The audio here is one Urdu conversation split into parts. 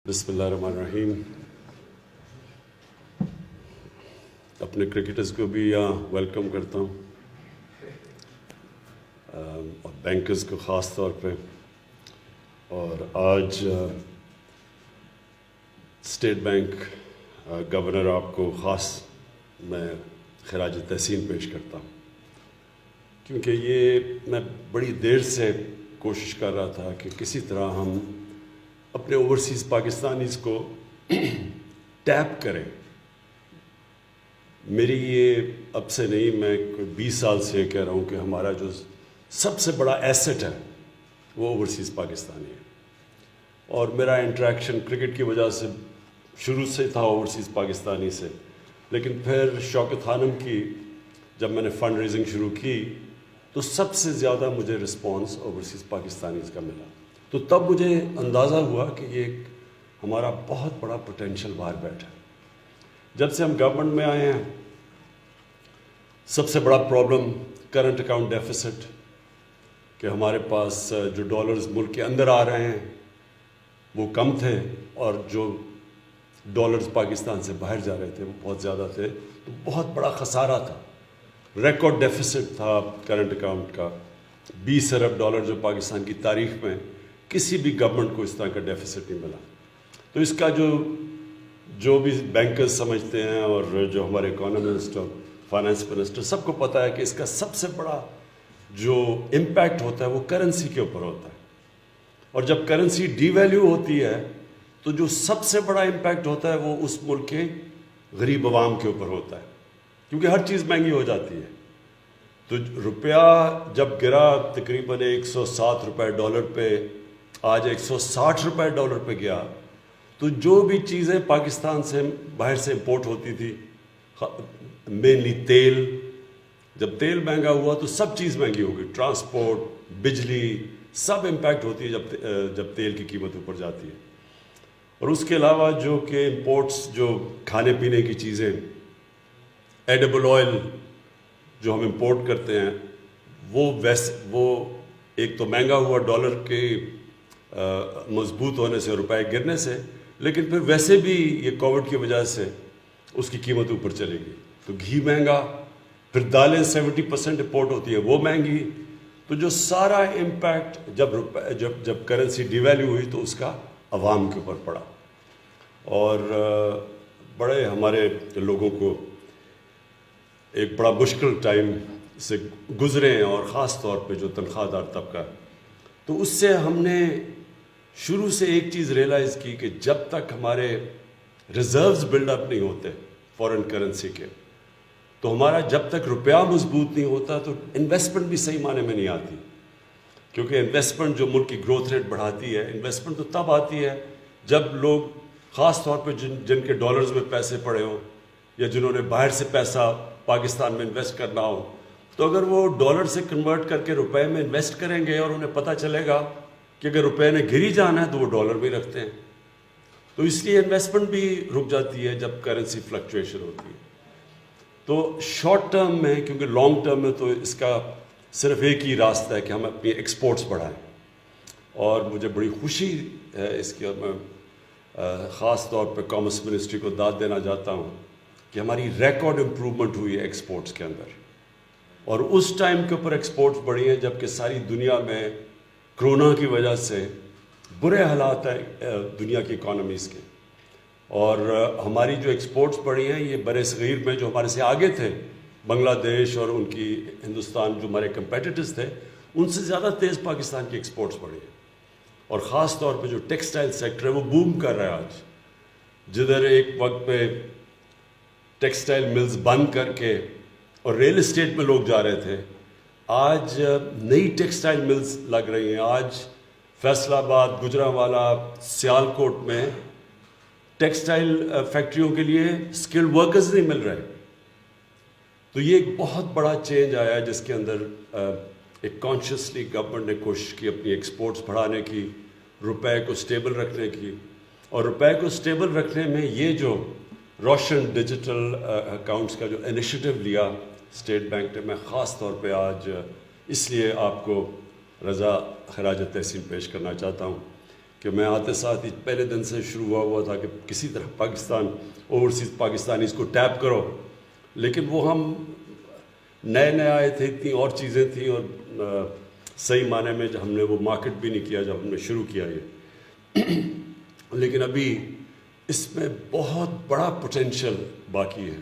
بسم اللہ الرحمن الرحیم. اپنے کرکٹرز کو بھی یہاں ویلکم کرتا ہوں اور بینکرز کو خاص طور پہ. اور آج اسٹیٹ بینک گورنر آپ کو خاص میں خراج تحسین پیش کرتا ہوں، کیونکہ یہ میں بڑی دیر سے کوشش کر رہا تھا کہ کسی طرح ہم اپنے اوورسیز پاکستانیز کو ٹیپ کریں. میری یہ اب سے نہیں، میں کوئی 20 سال سے کہہ رہا ہوں کہ ہمارا جو سب سے بڑا ایسٹ ہے وہ اوورسیز پاکستانی ہے. اور میرا انٹریکشن کرکٹ کی وجہ سے شروع سے تھا اوورسیز پاکستانی سے، لیکن پھر شوکت خانم کی جب میں نے فنڈ ریزنگ شروع کی تو سب سے زیادہ مجھے رسپانس اوورسیز پاکستانیز کا ملا. تو تب مجھے اندازہ ہوا کہ یہ ایک ہمارا بہت بڑا پوٹینشیل باہر بیٹھا ہے. جب سے ہم گورنمنٹ میں آئے ہیں سب سے بڑا پرابلم کرنٹ اکاؤنٹ ڈیفیسٹ، کہ ہمارے پاس جو ڈالرز ملک کے اندر آ رہے ہیں وہ کم تھے اور جو ڈالرز پاکستان سے باہر جا رہے تھے وہ بہت زیادہ تھے. تو بہت بڑا خسارہ تھا، ریکارڈ ڈیفیسٹ تھا کرنٹ اکاؤنٹ کا. 20 ارب ڈالر جو پاکستان کی تاریخ میں کسی بھی گورنمنٹ کو اس طرح کا ڈیفیسٹ نہیں ملا. تو اس کا جو بھی بینکرز سمجھتے ہیں اور جو ہمارے اکانومسٹ اور فائنانس منسٹر سب کو پتہ ہے کہ اس کا سب سے بڑا جو امپیکٹ ہوتا ہے وہ کرنسی کے اوپر ہوتا ہے. اور جب کرنسی ڈی ویلیو ہوتی ہے تو جو سب سے بڑا امپیکٹ ہوتا ہے وہ اس ملک کے غریب عوام کے اوپر ہوتا ہے، کیونکہ ہر چیز مہنگی ہو جاتی ہے. تو روپیہ جب گرا تقریباً 107 روپے ڈالر پہ، آج 160 روپے ڈالر پہ گیا، تو جو بھی چیزیں پاکستان سے باہر سے امپورٹ ہوتی تھی، مینلی تیل، جب تیل مہنگا ہوا تو سب چیز مہنگی ہو گئی. ٹرانسپورٹ، بجلی، سب امپیکٹ ہوتی ہے جب تیل کی قیمت اوپر جاتی ہے. اور اس کے علاوہ جو کہ امپورٹس، جو کھانے پینے کی چیزیں، ایڈیبل آئل جو ہم امپورٹ کرتے ہیں وہ ایک تو مہنگا ہوا ڈالر کے مضبوط ہونے سے، روپے گرنے سے، لیکن پھر ویسے بھی یہ کووڈ کی وجہ سے اس کی قیمت اوپر چلے گی. تو گھی مہنگا، پھر دالیں 70% امپورٹ ہوتی ہے وہ مہنگی. تو جو سارا امپیکٹ جب کرنسی ڈی ویلیو ہوئی تو اس کا عوام کے اوپر پڑا. اور بڑے ہمارے لوگوں کو ایک بڑا مشکل ٹائم سے گزرے ہیں، اور خاص طور پہ جو تنخواہ دار طبقہ ہے. تو اس سے ہم نے شروع سے ایک چیز ریئلائز کی کہ جب تک ہمارے ریزروز بلڈ اپ نہیں ہوتے فورن کرنسی کے، تو ہمارا جب تک روپیہ مضبوط نہیں ہوتا تو انویسٹمنٹ بھی صحیح معنی میں نہیں آتی. کیونکہ انویسٹمنٹ جو ملک کی گروتھ ریٹ بڑھاتی ہے، انویسٹمنٹ تو تب آتی ہے جب لوگ، خاص طور پہ جن کے ڈالرز میں پیسے پڑے ہوں یا جنہوں نے باہر سے پیسہ پاکستان میں انویسٹ کرنا ہو، تو اگر وہ ڈالر سے کنورٹ کر کے روپے میں انویسٹ کریں گے اور انہیں پتہ چلے گا کہ اگر روپے نے گری جانا ہے تو وہ ڈالر بھی رکھتے ہیں. تو اس لیے انویسٹمنٹ بھی رک جاتی ہے جب کرنسی فلکچویشن ہوتی ہے. تو شارٹ ٹرم میں، کیونکہ لانگ ٹرم میں تو اس کا صرف ایک ہی راستہ ہے کہ ہم اپنی ایکسپورٹس بڑھائیں. اور مجھے بڑی خوشی ہے اس کی، اور میں خاص طور پہ کامرس منسٹری کو داد دینا چاہتا ہوں کہ ہماری ریکارڈ امپرومنٹ ہوئی ہے ایکسپورٹس کے اندر. اور اس ٹائم کے اوپر ایکسپورٹس بڑھی ہیں جب کہ ساری دنیا میں کرونا کی وجہ سے برے حالات ہیں دنیا کی اکانومیز کے. اور ہماری جو ایکسپورٹس بڑھی ہیں یہ برِ صغیر میں جو ہمارے سے آگے تھے، بنگلہ دیش اور ان کی ہندوستان جو ہمارے کمپیٹیٹرز تھے، ان سے زیادہ تیز پاکستان کی ایکسپورٹس بڑھی ہیں. اور خاص طور پہ جو ٹیکسٹائل سیکٹر ہے وہ بوم کر رہا ہے آج. جدھر ایک وقت پہ ٹیکسٹائل ملز بند کر کے اور ریل اسٹیٹ میں لوگ جا رہے تھے، آج نئی ٹیکسٹائل ملز لگ رہی ہیں. آج فیصل آباد، گجرانوالہ، سیالکوٹ میں ٹیکسٹائل فیکٹریوں کے لیے اسکلڈ ورکرز نہیں مل رہے. تو یہ ایک بہت بڑا چینج آیا ہے جس کے اندر ایک کانشیسلی گورنمنٹ نے کوشش کی اپنی ایکسپورٹس بڑھانے کی، روپے کو سٹیبل رکھنے کی. اور روپے کو سٹیبل رکھنے میں یہ جو روشن ڈیجیٹل اکاؤنٹس کا جو انیشیٹو لیا اسٹیٹ بینک نے، میں خاص طور پہ آج اس لیے آپ کو رضا خراج تحسین پیش کرنا چاہتا ہوں کہ کہ میں آتے ساتھ ہی پہلے دن سے شروع ہوا تھا کہ کسی طرح پاکستان اوورسیز پاکستانیز کو ٹیپ کرو، لیکن وہ ہم نئے آئے تھے، اتنی اور چیزیں تھیں، اور صحیح معنی میں ہم نے وہ مارکیٹ بھی نہیں کیا جب ہم نے شروع کیا یہ لیکن ابھی اس میں بہت بڑا پوٹینشیل باقی ہے.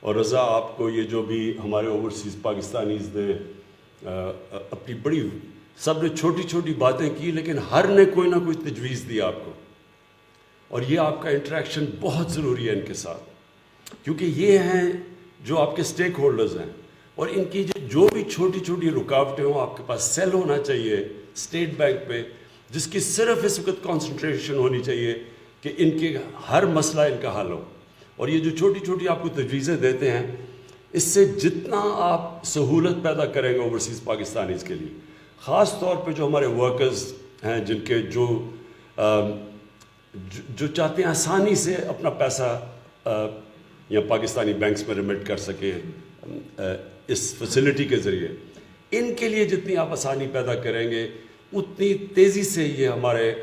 اور رضا آپ کو یہ جو بھی ہمارے اوورسیز پاکستانیز نے اپنی بڑی، سب نے چھوٹی چھوٹی باتیں کی، لیکن ہر نے کوئی نہ کوئی تجویز دی آپ کو، اور یہ آپ کا انٹریکشن بہت ضروری ہے ان کے ساتھ، کیونکہ یہ ہیں جو آپ کے سٹیک ہولڈرز ہیں، اور ان کی جو بھی چھوٹی چھوٹی رکاوٹیں ہوں آپ کے پاس سیل ہونا چاہیے اسٹیٹ بینک پہ، جس کی صرف اس وقت کانسنٹریشن ہونی چاہیے کہ ان کے ہر مسئلہ ان کا حل ہو. اور یہ جو چھوٹی چھوٹی آپ کو تجویزیں دیتے ہیں، اس سے جتنا آپ سہولت پیدا کریں گے اوورسیز پاکستانیز کے لیے، خاص طور پہ جو ہمارے ورکرز ہیں، جن کے جو چاہتے ہیں آسانی سے اپنا پیسہ یا پاکستانی بینکس میں ریمٹ کر سکیں اس فیسلٹی کے ذریعے، ان کے لیے جتنی آپ آسانی پیدا کریں گے اتنی تیزی سے یہ ہمارے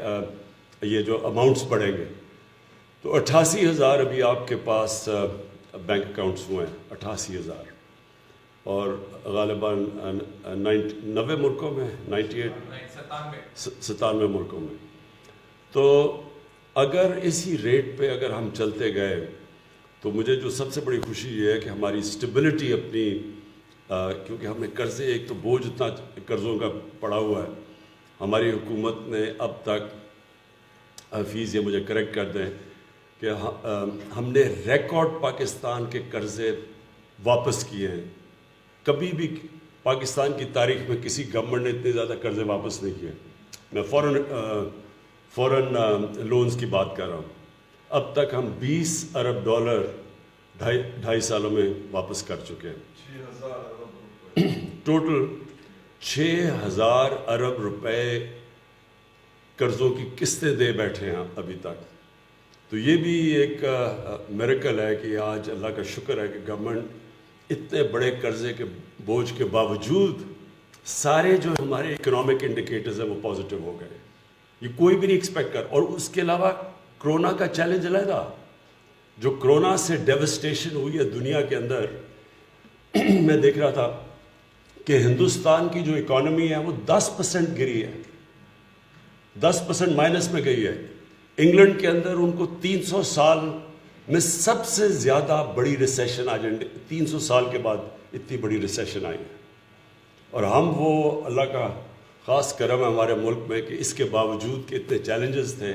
یہ جو اماؤنٹس بڑھیں گے. تو 88,000 ابھی آپ کے پاس بینک اکاؤنٹس ہوئے ہیں، 88,000، اور غالباً 90 ملکوں میں، 97 ملکوں میں. تو اگر اسی ریٹ پہ اگر ہم چلتے گئے تو مجھے جو سب سے بڑی خوشی یہ ہے کہ ہماری اسٹیبلٹی اپنی، کیونکہ ہم نے قرضے، ایک تو بوجھ اتنا قرضوں کا پڑا ہوا ہے، ہماری حکومت نے اب تک، حفیظ یہ مجھے کریکٹ کر دیں، کہ ہم نے ریکارڈ پاکستان کے قرضے واپس کیے ہیں. کبھی بھی پاکستان کی تاریخ میں کسی گورنمنٹ نے اتنے زیادہ قرضے واپس نہیں کیے. میں فورن لونز کی بات کر رہا ہوں. اب تک ہم $20 ارب 2.5 سالوں میں واپس کر چکے ہیں. ٹوٹل 6,000 ارب روپے قرضوں کی قسطیں دے بیٹھے ہیں ابھی تک. تو یہ بھی ایک میریکل ہے کہ آج اللہ کا شکر ہے کہ گورنمنٹ اتنے بڑے قرضے کے بوجھ کے باوجود سارے جو ہمارے اکنامک انڈیکیٹرز ہیں وہ پازیٹیو ہو گئے. یہ کوئی بھی نہیں ایکسپیکٹ کر. اور اس کے علاوہ کرونا کا چیلنج علیحدہ، جو کرونا سے ڈیوسٹیشن ہوئی ہے دنیا کے اندر. میں دیکھ رہا تھا کہ ہندوستان کی جو اکانومی ہے وہ 10% گری ہے، 10% مائنس میں گئی ہے. انگلینڈ کے اندر ان کو 300 سال میں سب سے زیادہ بڑی ریسیشن آج 300 سال کے بعد اتنی بڑی ریسیشن آئی ہے. اور ہم وہ اللہ کا خاص کرم ہے ہمارے ملک میں کہ اس کے باوجود کہ اتنے چیلنجز تھے،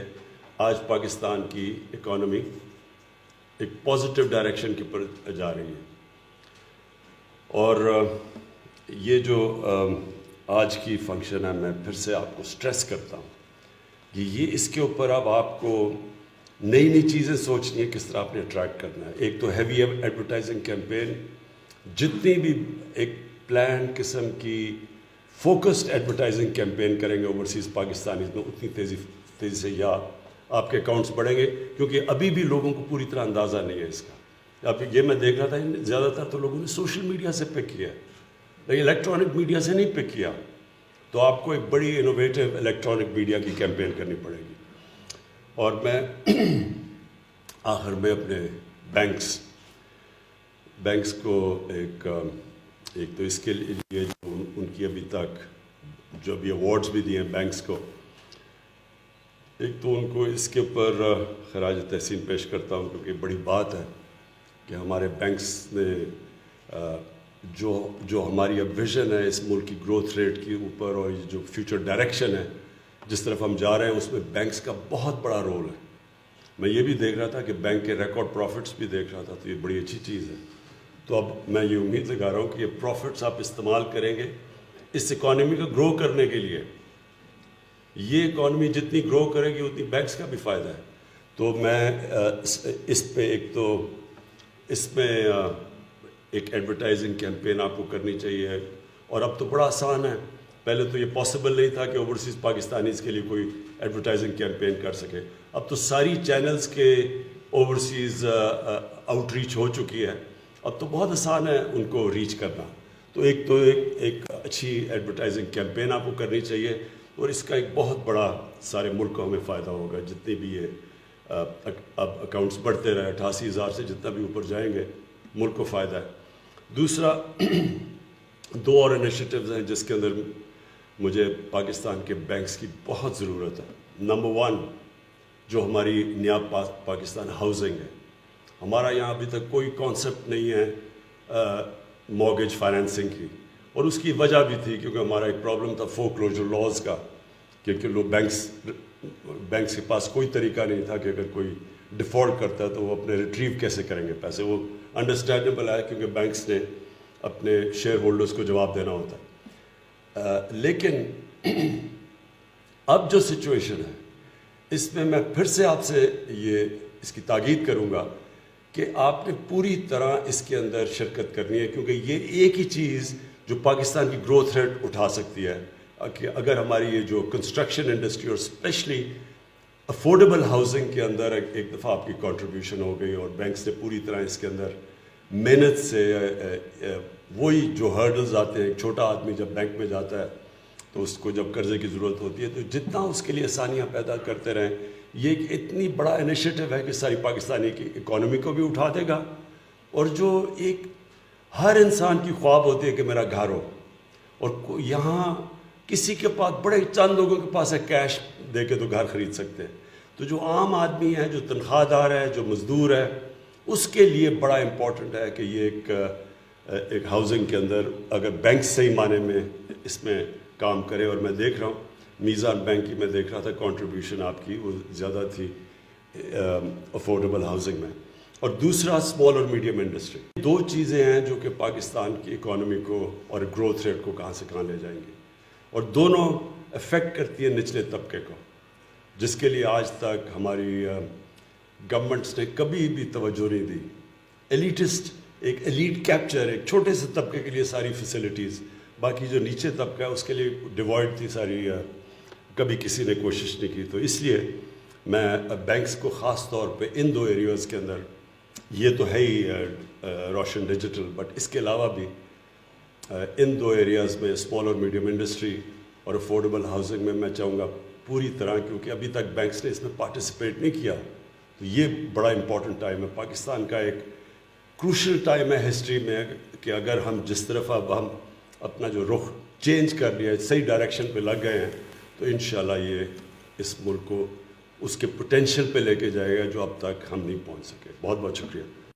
آج پاکستان کی اکانومی ایک پازیٹیو ڈائریکشن کی پر جا رہی ہے. اور یہ جو آج کی فنکشن ہے، میں پھر سے آپ کو سٹریس کرتا ہوں کہ یہ اس کے اوپر اب آپ کو نئی چیزیں سوچنی ہے، کس طرح آپ نے اٹریکٹ کرنا ہے. ایک تو ہیوی ایڈورٹائزنگ کیمپین، جتنی بھی ایک پلان قسم کی فوکسڈ ایڈورٹائزنگ کیمپین کریں گے اوورسیز پاکستانیز میں، اتنی تیزی سے یا آپ کے اکاؤنٹس بڑھیں گے. کیونکہ ابھی بھی لوگوں کو پوری طرح اندازہ نہیں ہے اس کا. اب یہ میں دیکھ رہا تھا زیادہ تر تو لوگوں نے سوشل میڈیا سے پک کیا، لیکن الیکٹرانک میڈیا سے نہیں پک کیا. تو آپ کو ایک بڑی انوویٹو الیکٹرانک میڈیا کی کیمپین کرنی پڑے گی. اور میں آخر میں اپنے بینکس کو ایک تو اس کے لیے جو ان کی ابھی تک جو ابھی ایوارڈز بھی دیے ہیں بینکس کو، ایک تو ان کو اس کے اوپر خراج تحسین پیش کرتا ہوں، کیونکہ بڑی بات ہے کہ ہمارے بینکس نے جو ہماری اب ویژن ہے اس ملک کی گروتھ ریٹ کے اوپر، اور یہ جو فیوچر ڈائریکشن ہے جس طرف ہم جا رہے ہیں، اس میں بینکس کا بہت بڑا رول ہے. میں یہ بھی دیکھ رہا تھا کہ بینک کے ریکارڈ پروفٹس بھی دیکھ رہا تھا، تو یہ بڑی اچھی چیز ہے. تو اب میں یہ امید لگا رہا ہوں کہ یہ پروفٹس آپ استعمال کریں گے اس اکانومی کو گرو کرنے کے لیے. یہ اکانومی جتنی گرو کرے گی اتنی بینکس کا بھی فائدہ ہے. تو میں اس پہ اس میں ایک ایڈورٹائزنگ کیمپین آپ کو کرنی چاہیے. اور اب تو بڑا آسان ہے، پہلے تو یہ پاسبل نہیں تھا کہ اوورسیز پاکستانیز کے لیے کوئی ایڈورٹائزنگ کیمپین کر سکے. اب تو ساری چینلز کے اوورسیز آؤٹ ریچ ہو چکی ہے، اب تو بہت آسان ہے ان کو ریچ کرنا. تو ایک اچھی ایڈورٹائزنگ کیمپین آپ کو کرنی چاہیے. اور اس کا ایک بہت بڑا سارے ملک کو ہمیں فائدہ ہوگا. جتنی بھی یہ اب اکاؤنٹس بڑھتے رہے 88,000 سے جتنا بھی اوپر جائیں گے ملک کو فائدہ ہے. دوسرا 2 اور انیشیٹوز ہیں جس کے اندر مجھے پاکستان کے بینکس کی بہت ضرورت ہے. نمبر 1 جو ہماری نیاب پاکستان ہاؤسنگ ہے. ہمارا یہاں ابھی تک کوئی کانسیپٹ نہیں ہے مارگیج فائنینسنگ کی, اور اس کی وجہ بھی تھی کیونکہ ہمارا ایک پرابلم تھا فورکلوجر لاز کا, کیونکہ لوگ بینکس کے پاس کوئی طریقہ نہیں تھا کہ اگر کوئی ڈیفالٹ کرتا ہے تو وہ اپنے ریٹریو کیسے کریں گے پیسے. وہ انڈرسٹینڈیبل ہے کیونکہ بینکس نے اپنے شیئر ہولڈرز کو جواب دینا ہوتا ہے. لیکن اب جو سچویشن ہے اس میں میں پھر سے آپ سے اس کی تاکید کروں گا کہ آپ نے پوری طرح اس کے اندر شرکت کرنی ہے, کیونکہ یہ ایک ہی چیز جو پاکستان کی گروتھ ریٹ اٹھا سکتی ہے کہ اگر ہماری یہ جو کنسٹرکشن انڈسٹری اور اسپیشلی افورڈیبل ہاؤسنگ کے اندر ایک دفعہ آپ کی کنٹریبیوشن ہو گئی اور بینکس نے پوری طرح اس کے اندر محنت سے وہی جو ہرڈلز آتے ہیں, ایک چھوٹا آدمی جب بینک میں جاتا ہے تو اس کو جب قرضے کی ضرورت ہوتی ہے تو جتنا اس کے لیے آسانیاں پیدا کرتے رہیں, یہ ایک اتنی بڑا انیشیٹو ہے کہ ساری پاکستانی کی اکانومی کو بھی اٹھا دے گا. اور جو ایک ہر انسان کی خواب ہوتی ہے کہ میرا گھر ہو, اور یہاں کسی کے پاس بڑے چند لوگوں کے پاس ہے کیش دے کے تو گھر خرید سکتے ہیں, تو جو عام آدمی ہے, جو تنخواہ دار ہے, جو مزدور ہے, اس کے لیے بڑا امپورٹنٹ ہے کہ یہ ایک ہاؤسنگ کے اندر اگر بینک صحیح معنی میں اس میں کام کرے. اور میں دیکھ رہا ہوں میزان بینک کی میں دیکھ رہا تھا کنٹریبیوشن آپ کی وہ زیادہ تھی افورڈیبل ہاؤسنگ میں. اور دوسرا اسمال اور میڈیم انڈسٹری. 2 چیزیں ہیں جو کہ پاکستان کی اکانومی کو اور گروتھ ریٹ کو کہاں سے کہاں لے جائیں گے, اور دونوں افیکٹ کرتی ہیں نچلے طبقے کو, جس کے لیے آج تک ہماری گورنمنٹس نے کبھی بھی توجہ نہیں دی. ایلیٹسٹ ایک ایلیٹ کیپچر, ایک چھوٹے سے طبقے کے لیے ساری فیسلٹیز, باقی جو نیچے طبقہ ہے اس کے لیے ڈیوائڈ تھی ساری, کبھی کسی نے کوشش نہیں کی. تو اس لیے میں بینکس کو خاص طور پہ ان 2 ایریاز کے اندر, یہ تو ہے ہی روشن ڈیجیٹل, بٹ اس کے علاوہ بھی ان 2 ایریاز میں اسمال اور میڈیم انڈسٹری اور افورڈیبل ہاؤسنگ میں میں چاہوں گا پوری طرح, کیونکہ ابھی تک بینکس نے اس میں پارٹیسپیٹ نہیں کیا. تو یہ بڑا امپورٹنٹ ٹائم ہے, پاکستان کا ایک کروشل ٹائم ہے ہسٹری میں, کہ اگر ہم جس طرف اب ہم اپنا جو رخ چینج کر لیا ہے, صحیح ڈائریکشن پہ لگ گئے ہیں, تو انشاءاللہ یہ اس ملک کو اس کے پوٹینشیل پہ لے کے جائے گا جو اب تک ہم نہیں پہنچ سکے. بہت بہت شکریہ.